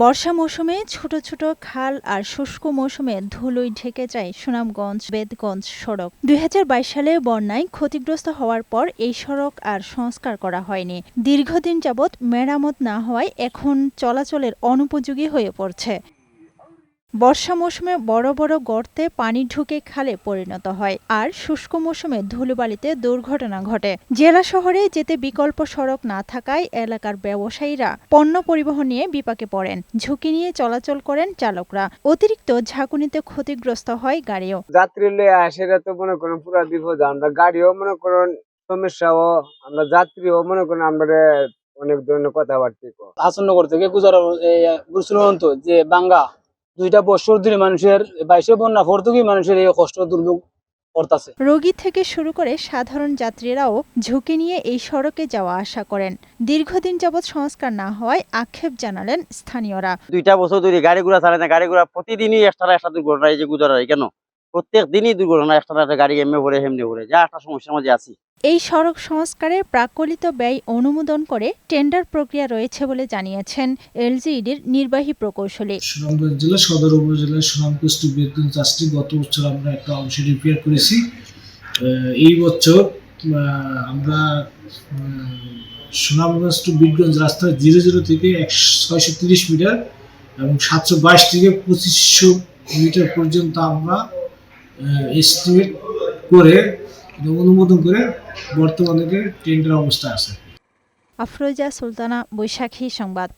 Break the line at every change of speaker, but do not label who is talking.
বর্ষা মৌসুমে ছোট ছোট খাল আর শুষ্ক মৌসুমে ধুলোয় ঢেকে যায় সুনামগঞ্জ-বেদগঞ্জ সড়ক। ২০২২ সালে বন্যায় ক্ষতিগ্রস্ত হওয়ার পর এই সড়ক আর সংস্কার করা হয়নি। দীর্ঘদিন যাবৎ মেরামত না হওয়ায় এখন চলাচলের অনুপযোগী হয়ে পড়ছে। বর্ষা মৌসুমে বড় বড় গর্তে পানি ঢুকে খালে পরিণত হয়, আর শুষ্ক মৌসুমে ধুলোবালিতে দুর্ঘটনা ঘটে। জেলা শহরে যেতে বিকল্প সড়ক না থাকায় এলাকার ব্যবসায়ীরা পণ্য পরিবহন নিয়ে বিপাকে পড়েন। ঝুঁকি নিয়ে চলাচল করেন চালকরা। অতিরিক্ত ঝাঁকুনিতে ক্ষতিগ্রস্ত হয় গাড়িও।
যাত্রী লয়ে আসে তো মনে করেন পুরা বিপদ। আমরা গাড়িও মনে করেন সমস্যাও, আমরা যাত্রীও মনে করেন আমরা অনেক ধরনের কথাবার্তা
হাসনগর থেকে গুজরান্ত যে বাঙ্গা 2টা বছর ধরে মানুষের 22 বন্যা ভর্তুকি মানুষের এই কষ্ট দুর্ভোগ করতেছে।
রোগী থেকে শুরু করে সাধারণ যাত্রীরাও ঝুঁকি নিয়ে এই সড়কে যাওয়া আসা করেন। দীর্ঘদিন যাবৎ সংস্কার না হওয়ায় আক্ষেপ জানালেন স্থানীয়রা।
2টা বছর ধরে গাড়ি ঘোড়া চালায় না, গাড়ি ঘোড়া প্রতিদিনই একটা দুর্ঘটনা এই যে গুজরাট কেন প্রত্যেক দিনই দুর্ঘটনা, একটা গাড়ি এমনি ভরে হেমনি ভরে যা একটা সমস্যার মধ্যে আছি।
এই সড়ক সংস্কারের প্রাকলিত ব্যয় অনুমোদন করে টেন্ডার প্রক্রিয়া রয়েছে বলে জানিয়েছেন এলজিইডির নির্বাহী প্রকৌশলী।
সুনামগঞ্জ জেলা সদর উপজেলার সুনামগঞ্জ টু বেদগঞ্জ রাস্তাটি গত বছর আমরা একটা অংশ রিপেয়ার করেছি। এই বছর আমরা সুনামগঞ্জ টু বেদগঞ্জ রাস্তা 00 থেকে 630 মিটার এবং 722 থেকে 2500 মিটার পর্যন্ত আমরা এস্টিমেট করে অনুমোদন করে বর্তমানে টেন্ডার অবস্থা আছে।
আফরোজা সুলতানা, বৈশাখী সংবাদ।